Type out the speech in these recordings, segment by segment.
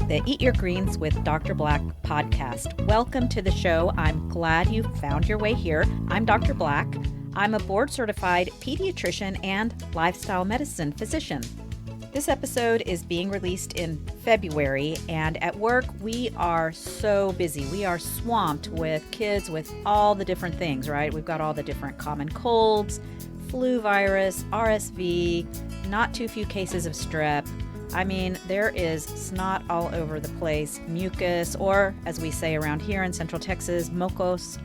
the Eat Your Greens with Dr. Black podcast. Welcome to the show. I'm glad you found your way here. I'm Dr. Black. I'm a board-certified pediatrician and lifestyle medicine physician. This episode is being released in February, and at work we are so busy. We are swamped with kids with all the different things, right? We've got all the different common colds, flu virus, RSV, not too few cases of strep. I mean, there is snot all over the place, mucus, or as we say around here in Central Texas, mocos,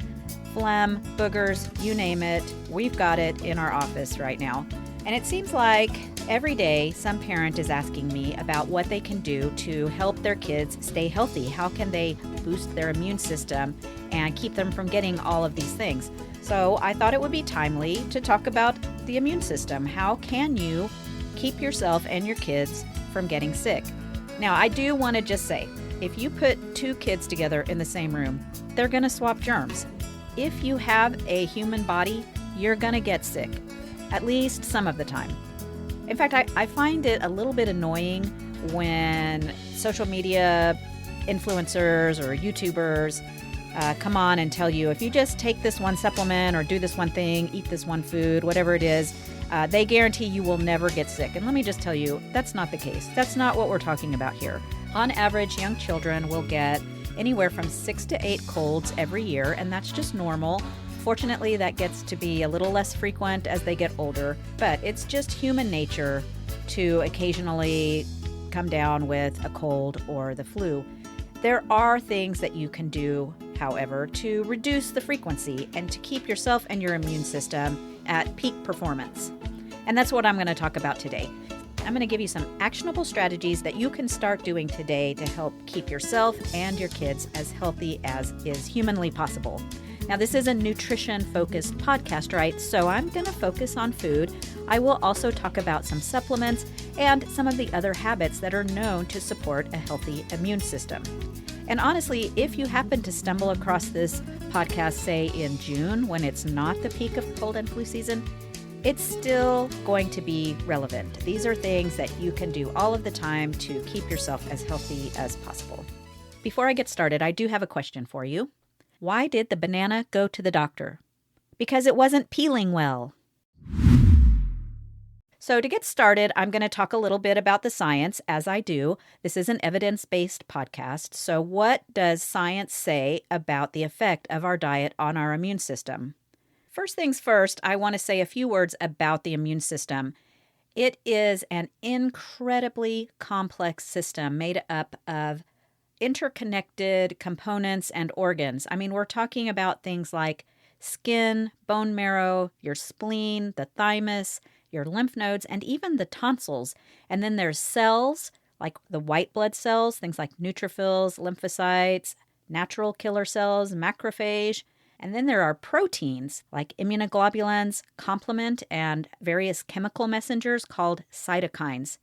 phlegm, boogers, you name it. We've got it in our office right now. And it seems like every day some parent is asking me about what they can do to help their kids stay healthy. How can they boost their immune system and keep them from getting all of these things? So I thought it would be timely to talk about the immune system. How can you keep yourself and your kids from getting sick? Now, I do want to just say, if you put two kids together in the same room, they're going to swap germs. If you have a human body, you're going to get sick, at least some of the time. In fact, I find it a little bit annoying when social media influencers or YouTubers come on and tell you, if you just take this one supplement or do this one thing, eat this one food, whatever it is, they guarantee you will never get sick. And let me just tell you, that's not the case. That's not what we're talking about here. On average, young children will get anywhere from 6 to 8 colds every year, and that's just normal. Fortunately, that gets to be a little less frequent as they get older, but it's just human nature to occasionally come down with a cold or the flu. There are things that you can do, however, to reduce the frequency and to keep yourself and your immune system at peak performance. And that's what I'm going to talk about today. I'm going to give you some actionable strategies that you can start doing today to help keep yourself and your kids as healthy as is humanly possible. Now, this is a nutrition-focused podcast, right? So I'm going to focus on food. I will also talk about some supplements and some of the other habits that are known to support a healthy immune system. And honestly, if you happen to stumble across this podcast, say in June, when it's not the peak of cold and flu season, it's still going to be relevant. These are things that you can do all of the time to keep yourself as healthy as possible. Before I get started, I do have a question for you. Why did the banana go to the doctor? Because it wasn't peeling well. So to get started, I'm going to talk a little bit about the science, as I do. This is an evidence-based podcast. So what does science say about the effect of our diet on our immune system? First things first, I want to say a few words about the immune system. It is an incredibly complex system made up of interconnected components and organs. I mean, we're talking about things like skin, bone marrow, your spleen, the thymus, your lymph nodes, and even the tonsils. And then there's cells, like the white blood cells, things like neutrophils, lymphocytes, natural killer cells, macrophage. And then there are proteins like immunoglobulins, complement, and various chemical messengers called cytokines.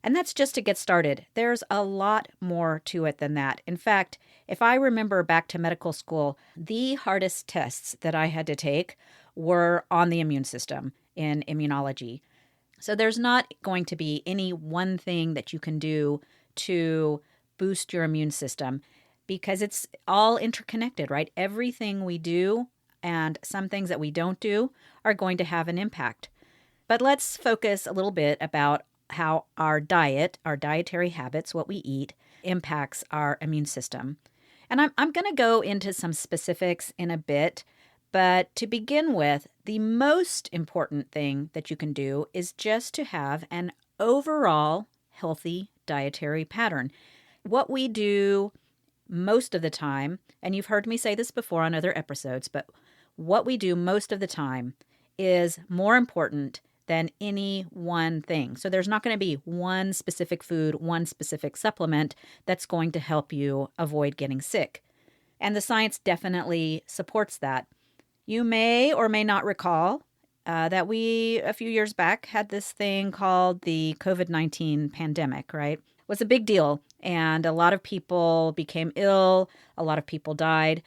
And that's just to get started. There's a lot more to it than that. In fact, if I remember back to medical school, the hardest tests that I had to take were on the immune system in immunology. So there's not going to be any one thing that you can do to boost your immune system because it's all interconnected, right? Everything we do and some things that we don't do are going to have an impact. But let's focus a little bit about how our diet, our dietary habits, what we eat, impacts our immune system. And I'm going to go into some specifics in a bit, but to begin with, the most important thing that you can do is just to have an overall healthy dietary pattern. What we do most of the time, and you've heard me say this before on other episodes, but what we do most of the time is more important than any one thing. So there's not going to be one specific food, one specific supplement that's going to help you avoid getting sick. And the science definitely supports that. You may or may not recall that we, a few years back, had this thing called the COVID-19 pandemic, right? It was a big deal, and a lot of people became ill, a lot of people died.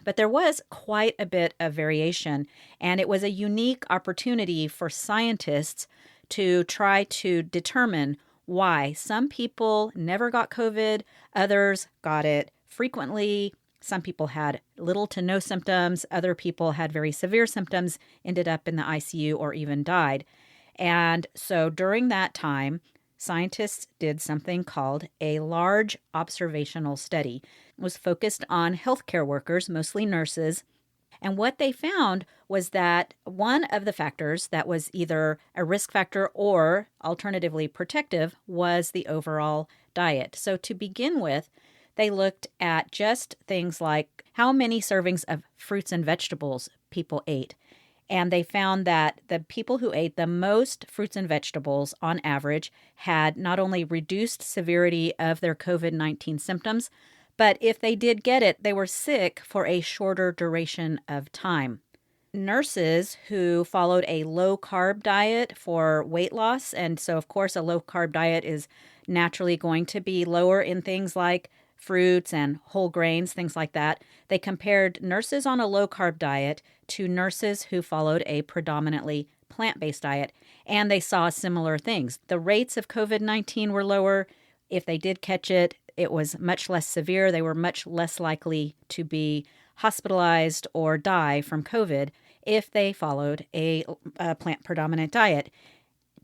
But there was quite a bit of variation, and it was a unique opportunity for scientists to try to determine why some people never got COVID, others got it frequently. Some people had little to no symptoms. Other people had very severe symptoms, ended up in the ICU, or even died. And so during that time, scientists did something called a large observational study. It was focused on healthcare workers, mostly nurses. And what they found was that one of the factors that was either a risk factor or alternatively protective was the overall diet. So to begin with, they looked at just things like how many servings of fruits and vegetables people ate. And they found that the people who ate the most fruits and vegetables on average had not only reduced severity of their COVID-19 symptoms, but if they did get it, they were sick for a shorter duration of time. Nurses who followed a low-carb diet for weight loss, and so of course a low-carb diet is naturally going to be lower in things like fruits and whole grains, things like that. They compared nurses on a low-carb diet to nurses who followed a predominantly plant-based diet, and they saw similar things. The rates of COVID-19 were lower. If they did catch it, it was much less severe. They were much less likely to be hospitalized or die from COVID if they followed a plant-predominant diet,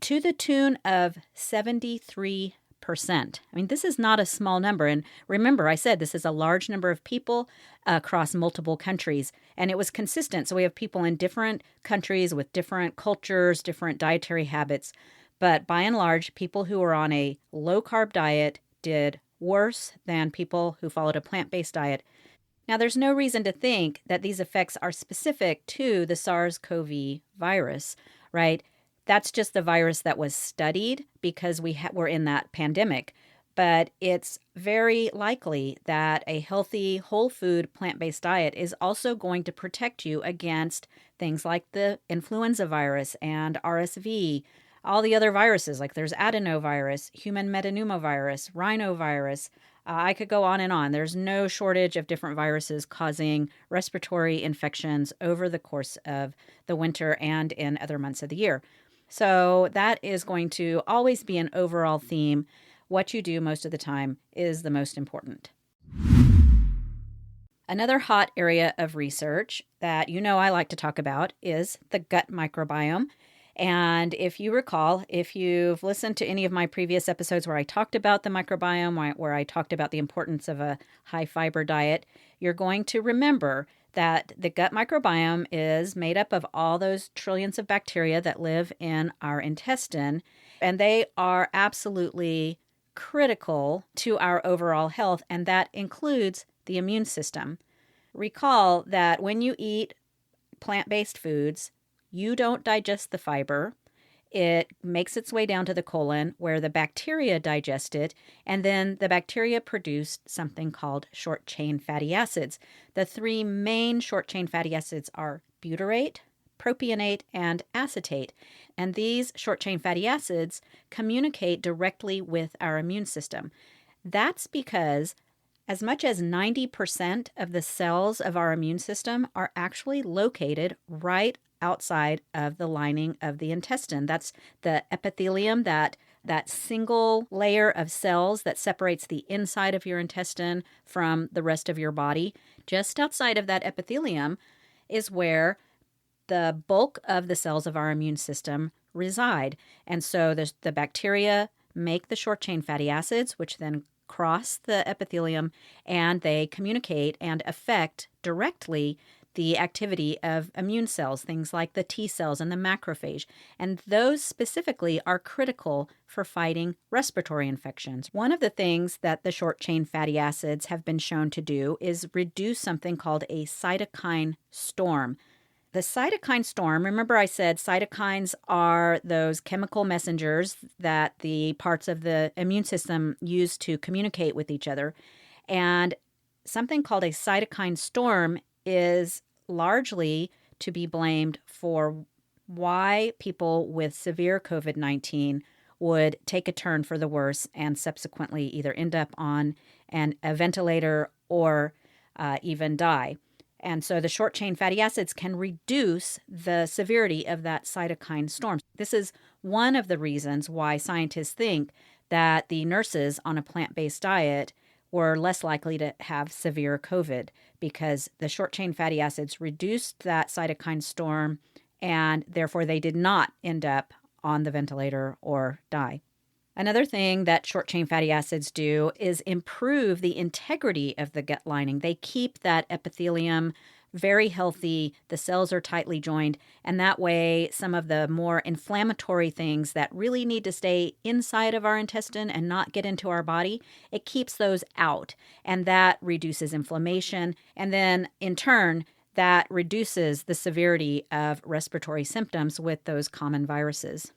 to the tune of 73%. I mean, this is not a small number. And remember, I said this is a large number of people across multiple countries, and it was consistent. So we have people in different countries with different cultures, different dietary habits. But by and large, people who were on a low-carb diet did worse than people who followed a plant-based diet. Now, there's no reason to think that these effects are specific to the SARS-CoV virus, right? That's just the virus that was studied because we're in that pandemic. But it's very likely that a healthy, whole food, plant-based diet is also going to protect you against things like the influenza virus and RSV, all the other viruses, like there's adenovirus, human metapneumovirus, rhinovirus. I could go on and on. There's no shortage of different viruses causing respiratory infections over the course of the winter and in other months of the year. So that is going to always be an overall theme. What you do most of the time is the most important. Another hot area of research that I like to talk about is the gut microbiome. And if you recall, if you've listened to any of my previous episodes where I talked about the microbiome, where I talked about the importance of a high fiber diet, you're going to remember that the gut microbiome is made up of all those trillions of bacteria that live in our intestine, and they are absolutely critical to our overall health, and that includes the immune system. Recall that when you eat plant-based foods, you don't digest the fiber. It makes its way down to the colon where the bacteria digest it, and then the bacteria produce something called short-chain fatty acids. The three main short-chain fatty acids are butyrate, propionate, and acetate. And these short-chain fatty acids communicate directly with our immune system. That's because as much as 90% of the cells of our immune system are actually located right outside of the lining of the intestine. That's the epithelium, that single layer of cells that separates the inside of your intestine from the rest of your body. Just outside of that epithelium is where the bulk of the cells of our immune system reside. And so the bacteria make the short-chain fatty acids, which then cross the epithelium, and they communicate and affect directly the activity of immune cells, things like the T cells and the macrophage. And those specifically are critical for fighting respiratory infections. One of the things that the short-chain fatty acids have been shown to do is reduce something called a cytokine storm. The cytokine storm, remember I said cytokines are those chemical messengers that the parts of the immune system use to communicate with each other. And something called a cytokine storm is largely to be blamed for why people with severe COVID-19 would take a turn for the worse and subsequently either end up on a ventilator or even die. And so the short-chain fatty acids can reduce the severity of that cytokine storm. This is one of the reasons why scientists think that the nurses on a plant-based diet were less likely to have severe COVID because the short-chain fatty acids reduced that cytokine storm, and therefore they did not end up on the ventilator or die. Another thing that short-chain fatty acids do is improve the integrity of the gut lining. They keep that epithelium very healthy. The cells are tightly joined, and that way some of the more inflammatory things that really need to stay inside of our intestine and not get into our body, it keeps those out, and that reduces inflammation. And then in turn, that reduces the severity of respiratory symptoms with those common viruses.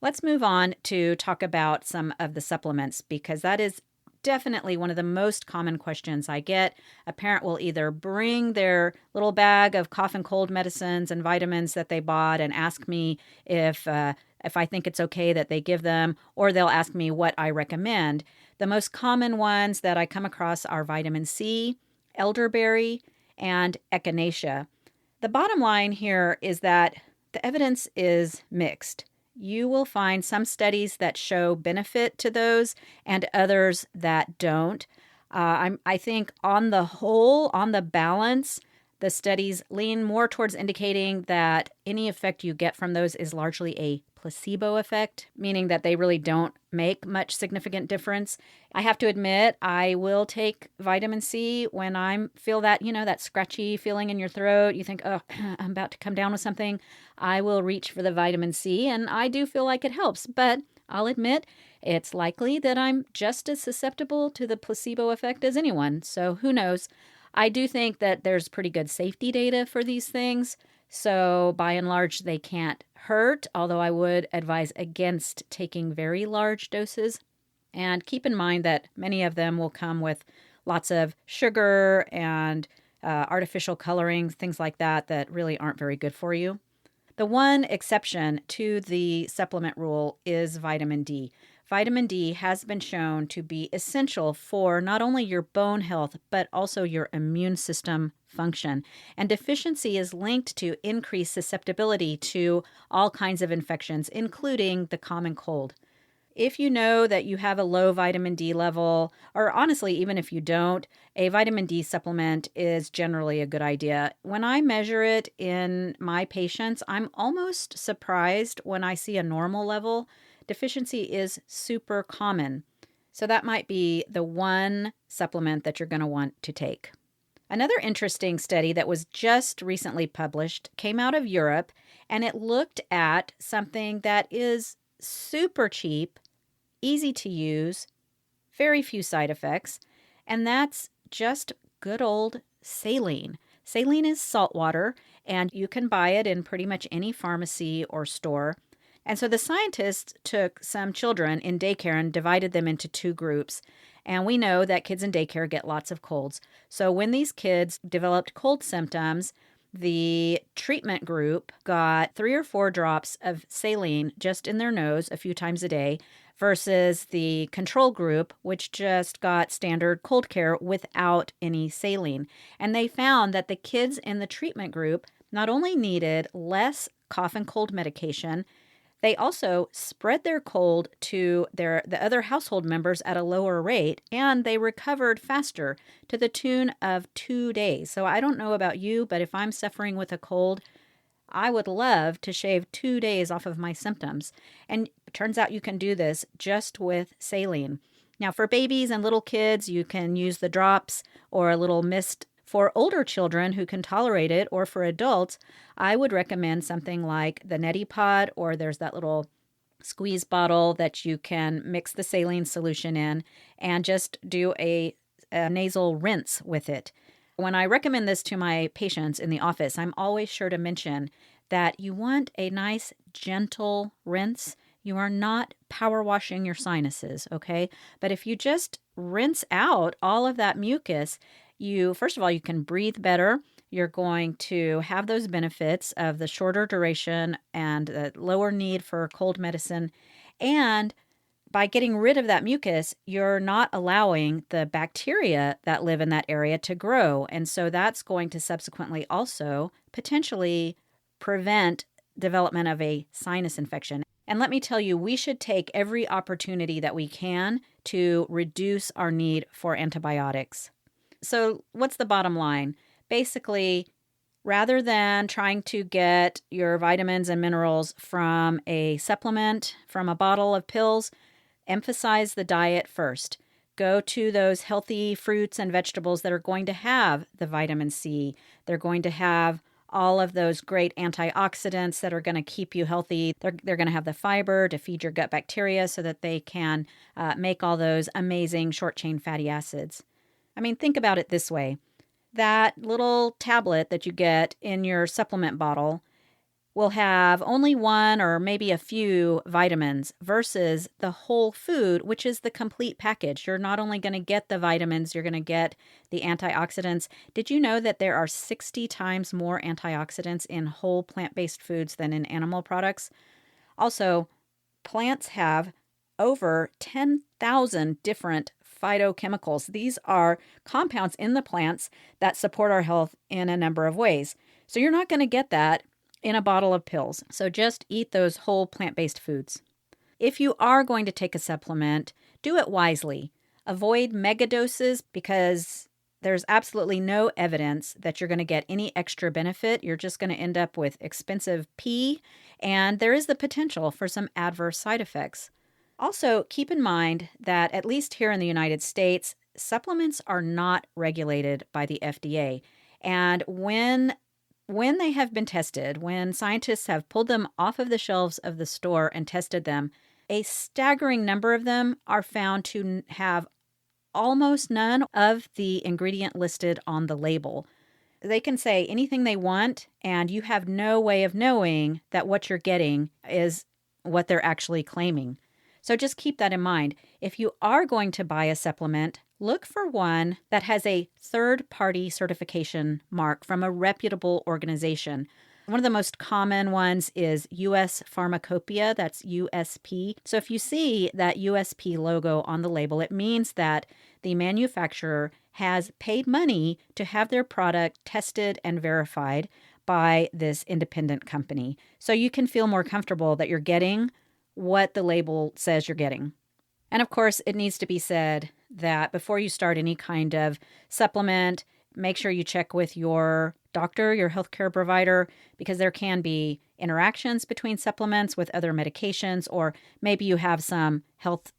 Let's move on to talk about some of the supplements, because that is definitely one of the most common questions I get. A parent will either bring their little bag of cough and cold medicines and vitamins that they bought and ask me if I think it's okay that they give them, or they'll ask me what I recommend. The most common ones that I come across are vitamin C, elderberry, and echinacea. The bottom line here is that the evidence is mixed. You will find some studies that show benefit to those and others that don't. I think on the whole, on the balance, the studies lean more towards indicating that any effect you get from those is largely a placebo effect, meaning that they really don't make much significant difference. I have to admit, I will take vitamin C when I feel that, that scratchy feeling in your throat. You think, oh, I'm about to come down with something. I will reach for the vitamin C, and I do feel like it helps. But I'll admit, it's likely that I'm just as susceptible to the placebo effect as anyone. So who knows? I do think that there's pretty good safety data for these things. So by and large, they can't hurt, although I would advise against taking very large doses. And keep in mind that many of them will come with lots of sugar and artificial coloring, things like that, that really aren't very good for you. The one exception to the supplement rule is vitamin D. Vitamin D has been shown to be essential for not only your bone health, but also your immune system function. And deficiency is linked to increased susceptibility to all kinds of infections, including the common cold. If you know that you have a low vitamin D level, or honestly, even if you don't, a vitamin D supplement is generally a good idea. When I measure it in my patients, I'm almost surprised when I see a normal level. Deficiency is super common. So that might be the one supplement that you're going to want to take. Another interesting study that was just recently published came out of Europe, and it looked at something that is super cheap, easy to use, very few side effects, and that's just good old saline. Saline is salt water, and you can buy it in pretty much any pharmacy or store. And so the scientists took some children in daycare and divided them into two groups. And we know that kids in daycare get lots of colds. So when these kids developed cold symptoms, the treatment group got 3 or 4 drops of saline just in their nose a few times a day versus the control group, which just got standard cold care without any saline. And they found that the kids in the treatment group not only needed less cough and cold medication, they also spread their cold to the other household members at a lower rate, and they recovered faster to the tune of 2 days. So I don't know about you, but if I'm suffering with a cold, I would love to shave 2 days off of my symptoms. And it turns out you can do this just with saline. Now, for babies and little kids, you can use the drops or a little mist. For older children who can tolerate it, or for adults, I would recommend something like the Neti Pot, or there's that little squeeze bottle that you can mix the saline solution in and just do a nasal rinse with it. When I recommend this to my patients in the office, I'm always sure to mention that you want a nice, gentle rinse. You are not power washing your sinuses, okay? But if you just rinse out all of that mucus, first of all, you can breathe better. You're going to have those benefits of the shorter duration and the lower need for cold medicine. And by getting rid of that mucus, you're not allowing the bacteria that live in that area to grow. And so that's going to subsequently also potentially prevent development of a sinus infection. And let me tell you, we should take every opportunity that we can to reduce our need for antibiotics. So, what's the bottom line? Basically, rather than trying to get your vitamins and minerals from a supplement, from a bottle of pills, emphasize the diet first. Go to those healthy fruits and vegetables that are going to have the vitamin C. They're going to have all of those great antioxidants that are going to keep you healthy. They're going to have the fiber to feed your gut bacteria so that they can make all those amazing short-chain fatty acids. I mean, think about it this way. That little tablet that you get in your supplement bottle will have only one or maybe a few vitamins versus the whole food, which is the complete package. You're not only going to get the vitamins, you're going to get the antioxidants. Did you know that there are 60 times more antioxidants in whole plant-based foods than in animal products? Also, plants have over 10,000 different phytochemicals. These are compounds in the plants that support our health in a number of ways. So you're not going to get that in a bottle of pills. So just eat those whole plant-based foods. If you are going to take a supplement, do it wisely. Avoid mega doses because there's absolutely no evidence that you're going to get any extra benefit. You're just going to end up with expensive pee, and there is the potential for some adverse side effects. Also, keep in mind that at least here in the United States, supplements are not regulated by the FDA. And when they have been tested, when scientists have pulled them off of the shelves of the store and tested them, a staggering number of them are found to have almost none of the ingredient listed on the label. They can say anything they want, and you have no way of knowing that what you're getting is what they're actually claiming. So just keep that in mind. If you are going to buy a supplement, look for one that has a third-party certification mark from a reputable organization. One of the most common ones is US Pharmacopoeia, that's USP. So if you see that USP logo on the label, it means that the manufacturer has paid money to have their product tested and verified by this independent company. So you can feel more comfortable that you're getting what the label says you're getting. And of course, it needs to be said that before you start any kind of supplement, make sure you check with your doctor, your healthcare provider, because there can be interactions between supplements with other medications, or maybe you have some health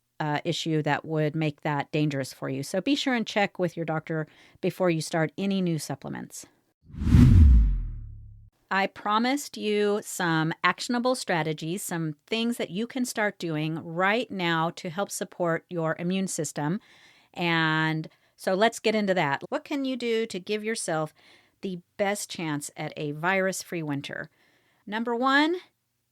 issue that would make that dangerous for you. So be sure and check with your doctor before you start any new supplements. I promised you some actionable strategies, some things that you can start doing right now to help support your immune system. And so let's get into that. What can you do to give yourself the best chance at a virus-free winter? Number one,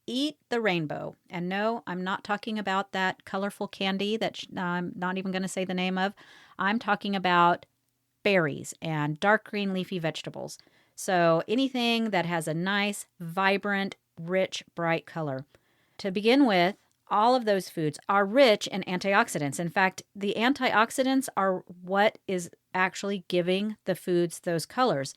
eat the rainbow. And no, I'm not talking about that colorful candy that I'm not even going to say the name of. I'm talking about berries and dark green leafy vegetables. So anything that has a nice, vibrant, rich, bright color. To begin with, all of those foods are rich in antioxidants. In fact, the antioxidants are what is actually giving the foods those colors.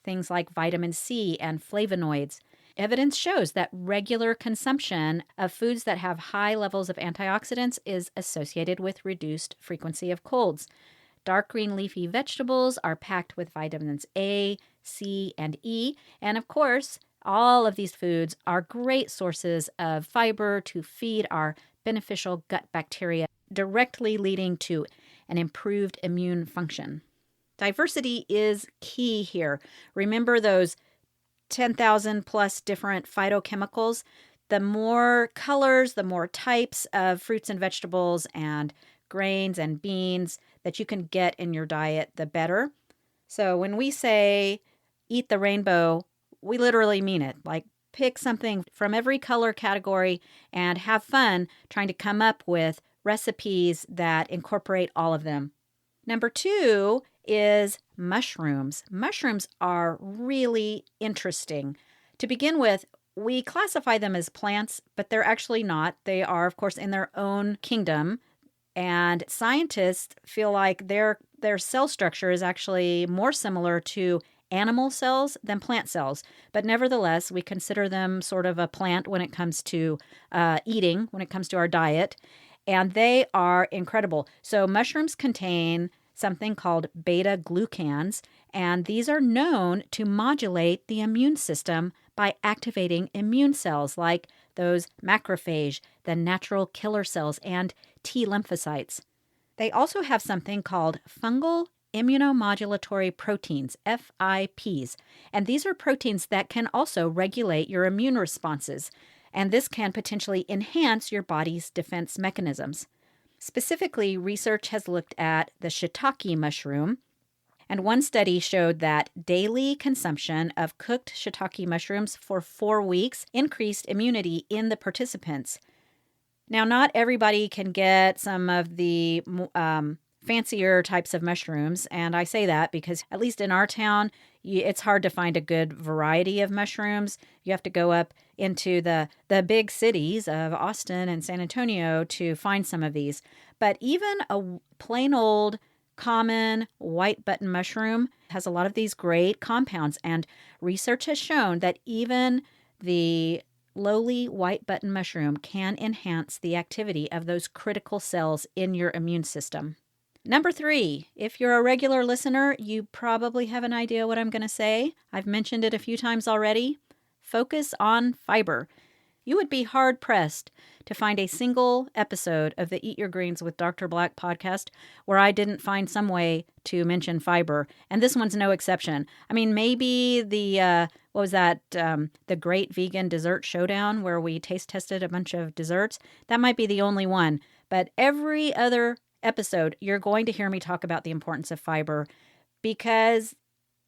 Things like vitamin C and flavonoids. Evidence shows that regular consumption of foods that have high levels of antioxidants is associated with reduced frequency of colds. Dark green leafy vegetables are packed with vitamins A, C, and E. And of course, all of these foods are great sources of fiber to feed our beneficial gut bacteria, directly leading to an improved immune function. Diversity is key here. Remember those 10,000 plus different phytochemicals? The more colors, the more types of fruits and vegetables and grains and beans that you can get in your diet, the better. So when we say eat the rainbow, we literally mean it. Like pick something from every color category and have fun trying to come up with recipes that incorporate all of them. Number two is mushrooms. Mushrooms are really interesting. To begin with, we classify them as plants, but they're actually not. They are, of course, in their own kingdom. And scientists feel like their cell structure is actually more similar to animal cells than plant cells. But nevertheless, we consider them sort of a plant when it comes to eating, when it comes to our diet. And they are incredible. So mushrooms contain something called beta glucans, and these are known to modulate the immune system by activating immune cells like those macrophage, the natural killer cells, and T lymphocytes. They also have something called fungal immunomodulatory proteins, FIPs, and these are proteins that can also regulate your immune responses, and this can potentially enhance your body's defense mechanisms. Specifically, research has looked at the shiitake mushroom, and one study showed that daily consumption of cooked shiitake mushrooms for 4 weeks increased immunity in the participants. Now, not everybody can get some of the fancier types of mushrooms, and I say that because at least in our town, it's hard to find a good variety of mushrooms. You have to go up into the big cities of Austin and San Antonio to find some of these. But even a plain old common white button mushroom has a lot of these great compounds, and research has shown that even the lowly white button mushroom can enhance the activity of those critical cells in your immune system. Number 3, if you're a regular listener, you probably have an idea what I'm going to say. I've mentioned it a few times already. Focus on fiber. You would be hard-pressed to find a single episode of the Eat Your Greens with Dr. Black podcast where I didn't find some way to mention fiber, and this one's no exception. I mean, maybe the the Great Vegan Dessert Showdown where we taste tested a bunch of desserts. That might be the only one, but every other episode, you're going to hear me talk about the importance of fiber because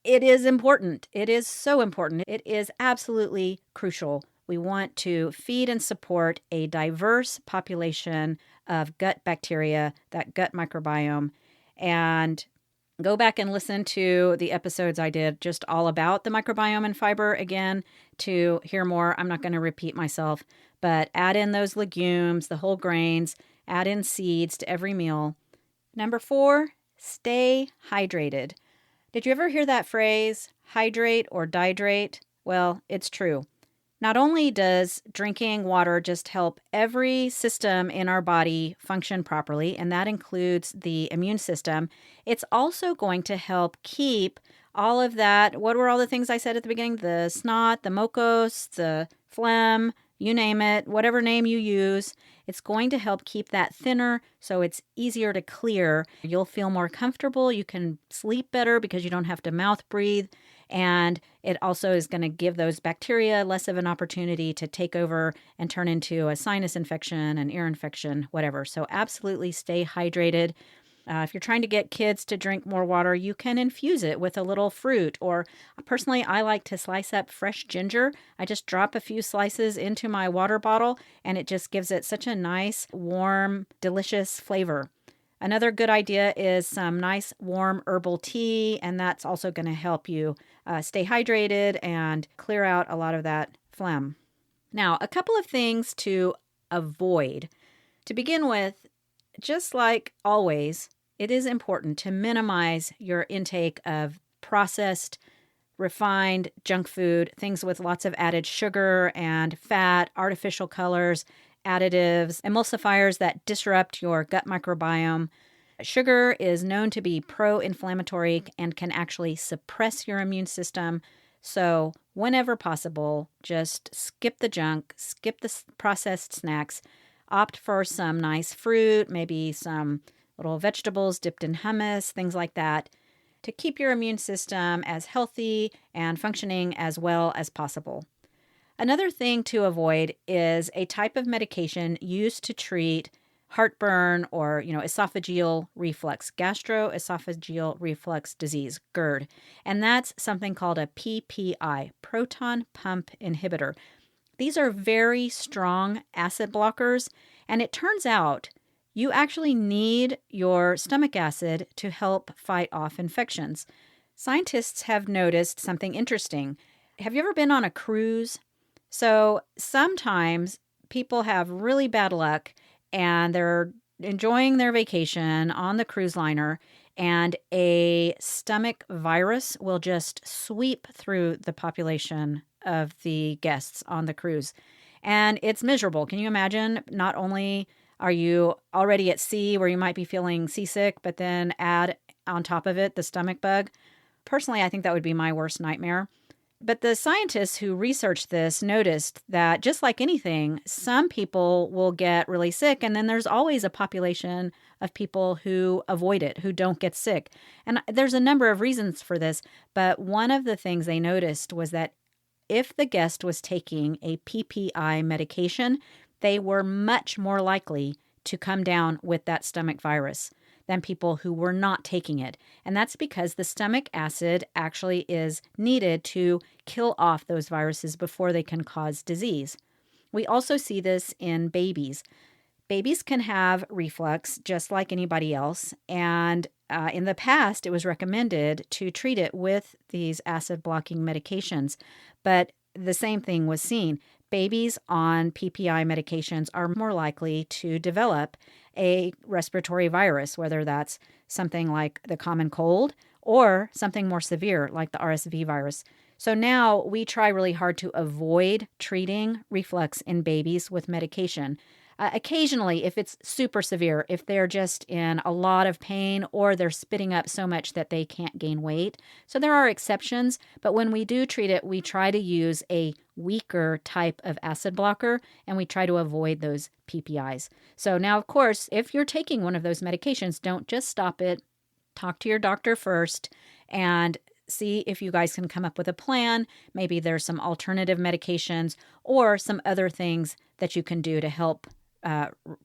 it is important. It is so important. It is absolutely crucial. We want to feed and support a diverse population of gut bacteria, that gut microbiome, and go back and listen to the episodes I did just all about the microbiome and fiber again to hear more. I'm not going to repeat myself, but add in those legumes, the whole grains, add in seeds to every meal. Number 4, stay hydrated. Did you ever hear that phrase, hydrate or dihydrate? Well, it's true. Not only does drinking water just help every system in our body function properly, and that includes the immune system, it's also going to help keep all of that. What were all the things I said at the beginning? The snot, the mucus, the phlegm, you name it, whatever name you use. It's going to help keep that thinner so it's easier to clear. You'll feel more comfortable. You can sleep better because you don't have to mouth breathe. And it also is going to give those bacteria less of an opportunity to take over and turn into a sinus infection, an ear infection, whatever. So absolutely stay hydrated. If you're trying to get kids to drink more water, you can infuse it with a little fruit. Or personally, I like to slice up fresh ginger. I just drop a few slices into my water bottle, and it just gives it such a nice, warm, delicious flavor. Another good idea is some nice warm herbal tea, and that's also going to help you stay hydrated and clear out a lot of that phlegm. Now, a couple of things to avoid. To begin with, just like always, it is important to minimize your intake of processed, refined junk food, things with lots of added sugar and fat, artificial colors, additives, emulsifiers that disrupt your gut microbiome. Sugar is known to be pro-inflammatory and can actually suppress your immune system. So whenever possible, just skip the junk, skip the processed snacks, opt for some nice fruit, maybe some little vegetables dipped in hummus, things like that, to keep your immune system as healthy and functioning as well as possible. Another thing to avoid is a type of medication used to treat heartburn or, esophageal reflux, gastroesophageal reflux disease, GERD. And that's something called a PPI, proton pump inhibitor. These are very strong acid blockers, and it turns out you actually need your stomach acid to help fight off infections. Scientists have noticed something interesting. Have you ever been on a cruise? So sometimes people have really bad luck and they're enjoying their vacation on the cruise liner, and a stomach virus will just sweep through the population of the guests on the cruise. And it's miserable. Can you imagine? Not only are you already at sea where you might be feeling seasick, but then add on top of it the stomach bug. Personally, I think that would be my worst nightmare. But the scientists who researched this noticed that just like anything, some people will get really sick, and then there's always a population of people who avoid it, who don't get sick. And there's a number of reasons for this, but one of the things they noticed was that if the guest was taking a PPI medication, they were much more likely to come down with that stomach virus than people who were not taking it. And that's because the stomach acid actually is needed to kill off those viruses before they can cause disease. We also see this in babies. Babies can have reflux just like anybody else. And in the past, it was recommended to treat it with these acid blocking medications. But the same thing was seen. Babies on PPI medications are more likely to develop a respiratory virus, whether that's something like the common cold or something more severe like the RSV virus. So now we try really hard to avoid treating reflux in babies with medication. Occasionally, if it's super severe, if they're just in a lot of pain or they're spitting up so much that they can't gain weight. So there are exceptions, but when we do treat it, we try to use a weaker type of acid blocker, and we try to avoid those PPIs. So now, of course, if you're taking one of those medications, don't just stop it. Talk to your doctor first and see if you guys can come up with a plan. Maybe there's some alternative medications or some other things that you can do to help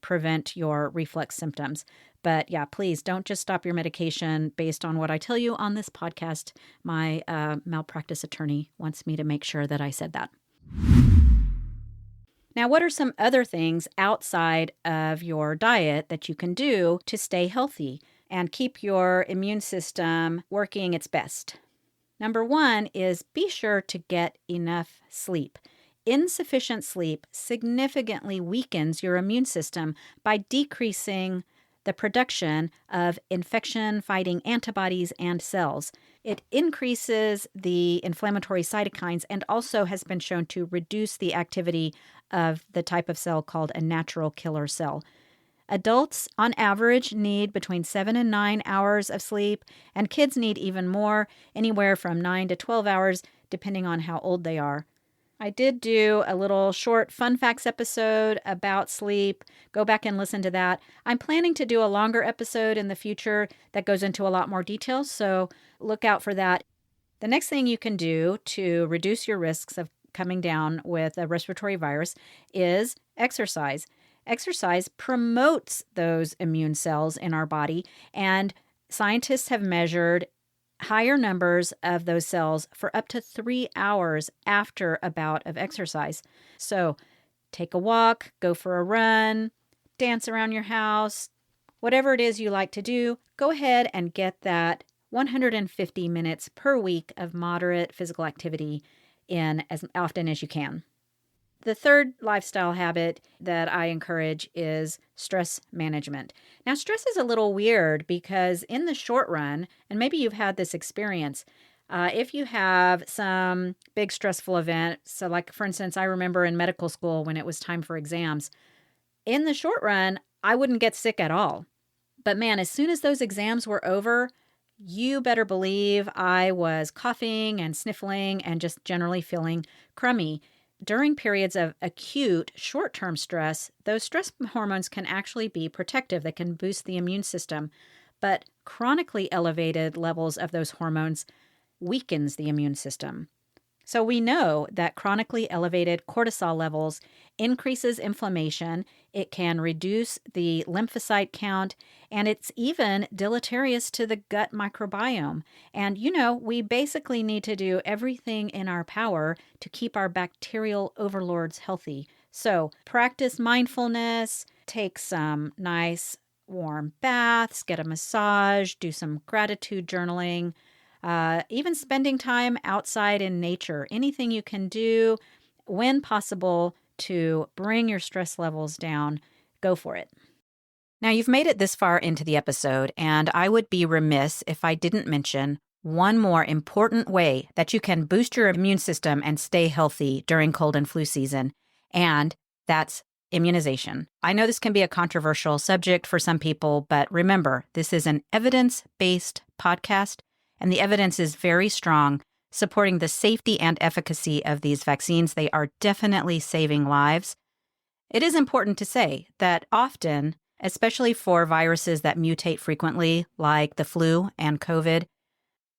prevent your reflux symptoms. But yeah, please don't just stop your medication based on what I tell you on this podcast. My malpractice attorney wants me to make sure that I said that. Now, what are some other things outside of your diet that you can do to stay healthy and keep your immune system working its best? Number one is be sure to get enough sleep. Insufficient sleep significantly weakens your immune system by decreasing the production of infection-fighting antibodies and cells. It increases the inflammatory cytokines and also has been shown to reduce the activity of the type of cell called a natural killer cell. Adults, on average, need between 7 and 9 hours of sleep, and kids need even more, anywhere from 9 to 12 hours, depending on how old they are. I did do a little short fun facts episode about sleep. Go back and listen to that. I'm planning to do a longer episode in the future that goes into a lot more details, so look out for that. The next thing you can do to reduce your risks of coming down with a respiratory virus is exercise. Exercise promotes those immune cells in our body, and scientists have measured higher numbers of those cells for up to 3 hours after a bout of exercise. So take a walk, go for a run, dance around your house, whatever it is you like to do, go ahead and get that 150 minutes per week of moderate physical activity in as often as you can. The third lifestyle habit that I encourage is stress management. Now, stress is a little weird because in the short run, and maybe you've had this experience, if you have some big stressful event, so like, for instance, I remember in medical school when it was time for exams, in the short run, I wouldn't get sick at all. But man, as soon as those exams were over, you better believe I was coughing and sniffling and just generally feeling crummy. During periods of acute short-term stress, those stress hormones can actually be protective. They can boost the immune system. But chronically elevated levels of those hormones weakens the immune system. So we know that chronically elevated cortisol levels increases inflammation, it can reduce the lymphocyte count, and it's even deleterious to the gut microbiome. And, we basically need to do everything in our power to keep our bacterial overlords healthy. So practice mindfulness, take some nice warm baths, get a massage, do some gratitude journaling, even spending time outside in nature, anything you can do when possible to bring your stress levels down, go for it. Now, you've made it this far into the episode, and I would be remiss if I didn't mention one more important way that you can boost your immune system and stay healthy during cold and flu season, and that's immunization. I know this can be a controversial subject for some people, but remember, this is an evidence-based podcast, and the evidence is very strong, supporting the safety and efficacy of these vaccines. They are definitely saving lives. It is important to say that often, especially for viruses that mutate frequently, like the flu and COVID,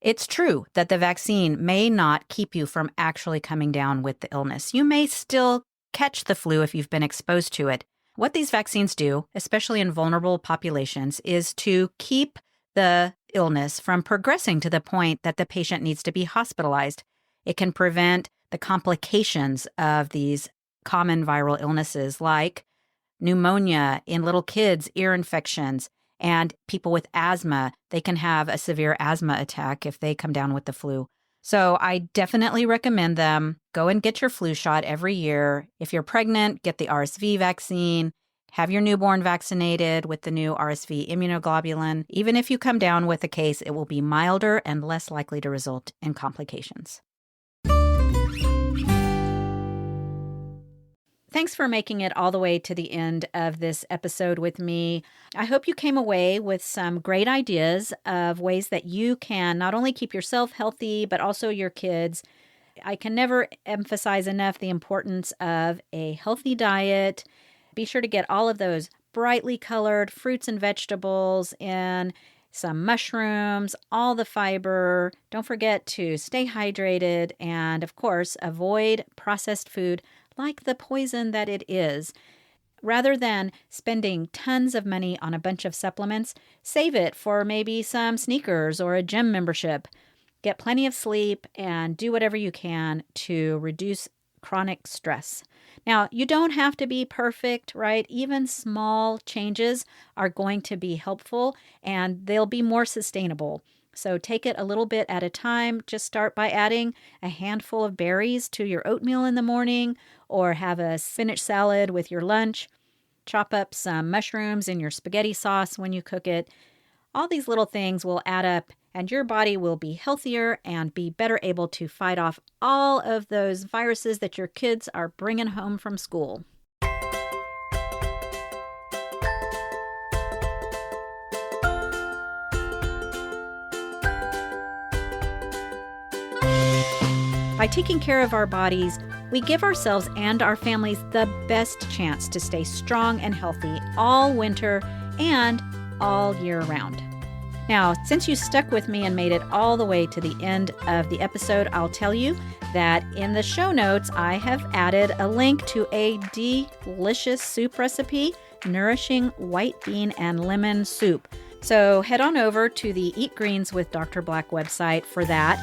it's true that the vaccine may not keep you from actually coming down with the illness. You may still catch the flu if you've been exposed to it. What these vaccines do, especially in vulnerable populations, is to keep the illness from progressing to the point that the patient needs to be hospitalized. It can prevent the complications of these common viral illnesses like pneumonia in little kids, ear infections, and people with asthma. They can have a severe asthma attack if they come down with the flu. So I definitely recommend them. Go and get your flu shot every year. If you're pregnant, get the RSV vaccine. Have your newborn vaccinated with the new RSV immunoglobulin. Even if you come down with a case, it will be milder and less likely to result in complications. Thanks for making it all the way to the end of this episode with me. I hope you came away with some great ideas of ways that you can not only keep yourself healthy, but also your kids. I can never emphasize enough the importance of a healthy diet. Be sure to get all of those brightly colored fruits and vegetables in, some mushrooms, all the fiber. Don't forget to stay hydrated and, of course, avoid processed food like the poison that it is. Rather than spending tons of money on a bunch of supplements, save it for maybe some sneakers or a gym membership. Get plenty of sleep and do whatever you can to reduce chronic stress. Now, you don't have to be perfect, right? Even small changes are going to be helpful and they'll be more sustainable. So take it a little bit at a time. Just start by adding a handful of berries to your oatmeal in the morning, or have a spinach salad with your lunch. Chop up some mushrooms in your spaghetti sauce when you cook it. All these little things will add up, and your body will be healthier and be better able to fight off all of those viruses that your kids are bringing home from school. By taking care of our bodies, we give ourselves and our families the best chance to stay strong and healthy all winter and all year round. Now, since you stuck with me and made it all the way to the end of the episode, I'll tell you that in the show notes, I have added a link to a delicious soup recipe, nourishing white bean and lemon soup. So head on over to the Eat Greens with Dr. Black website for that.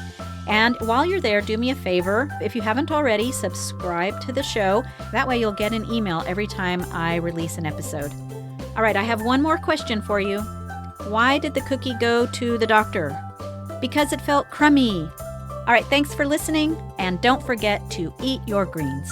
And while you're there, do me a favor. If you haven't already, subscribe to the show. That way you'll get an email every time I release an episode. All right, I have one more question for you. Why did the cookie go to the doctor? Because it felt crummy. All right, thanks for listening. And don't forget to eat your greens.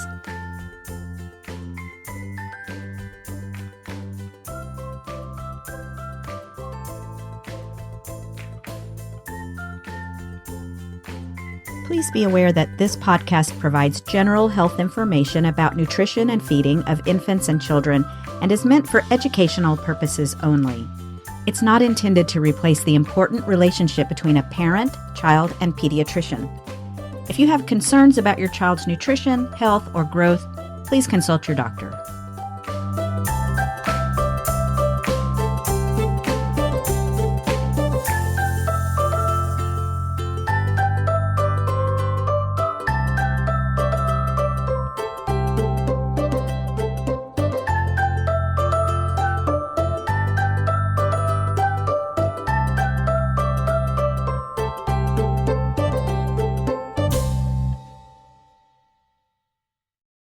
Please be aware that this podcast provides general health information about nutrition and feeding of infants and children and is meant for educational purposes only. It's not intended to replace the important relationship between a parent, child, and pediatrician. If you have concerns about your child's nutrition, health, or growth, please consult your doctor.